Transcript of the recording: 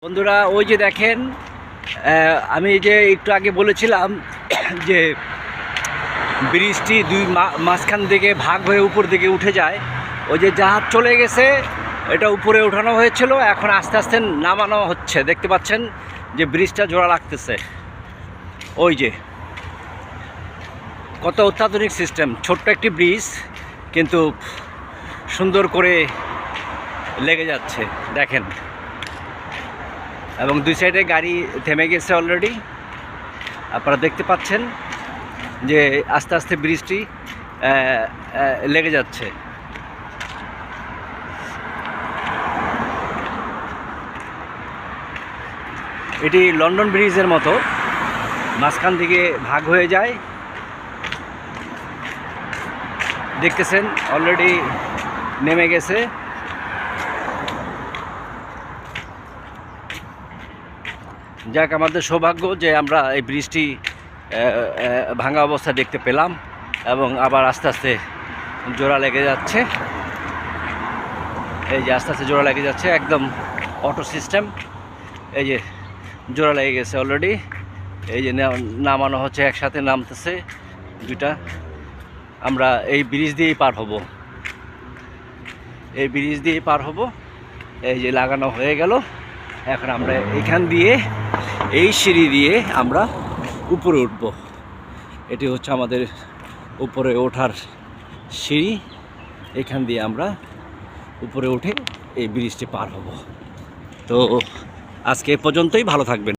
বন্ধুরা, ওই যে দেখেন, আমি যে একটু আগে বলেছিলাম যে ব্রিজটি দুই মাঝখান থেকে ভাগ হয়ে উপর দিকে উঠে যায়। ওই যে জাহাজ চলে গেছে, এটা উপরে ওঠানো হয়েছিল, এখন আস্তে আস্তে নামানো হচ্ছে। দেখতে পাচ্ছেন যে ব্রিজটা জোড়া লাগতেছে। ওই যে কত অত্যাধুনিক সিস্টেম, ছোট্ট একটি ব্রিজ কিন্তু সুন্দর করে লেগে যাচ্ছে দেখেন। এবং দুই সাইডে গাড়ি থেমে গেছে অলরেডি। আপনারা দেখতে পাচ্ছেন যে আস্তে আস্তে ব্রিজটি লেগে যাচ্ছে। এটি লন্ডন ব্রিজের মতো মাঝখান থেকে ভাগ হয়ে যায়। দেখতেছেন অলরেডি নেমে গেছে। যাক, আমাদের সৌভাগ্য যে আমরা এই ব্রিজটি ভাঙা অবস্থা দেখতে পেলাম এবং আবার আস্তে আস্তে জোড়া লেগে যাচ্ছে। এই যে আস্তে আস্তে জোড়া লেগে যাচ্ছে, একদম অটো সিস্টেম। এই যে জোড়া লেগে গেছে অলরেডি। এই যে নামানো হচ্ছে, একসাথে নামতেছে দুইটা। আমরা এই ব্রিজ দিয়েই পার হব, এই ব্রিজ দিয়েই পার হব। এই যে লাগানো হয়ে গেল। এখন আমরা এখান দিয়ে এই সিঁড়ি দিয়ে আমরা উপরে উঠব। এটি হচ্ছে আমাদের উপরে ওঠার সিঁড়ি। এখান দিয়ে আমরা উপরে উঠে এই ব্রিজটি পার হব। তো আজকে এ পর্যন্তই, ভালো থাকবেন।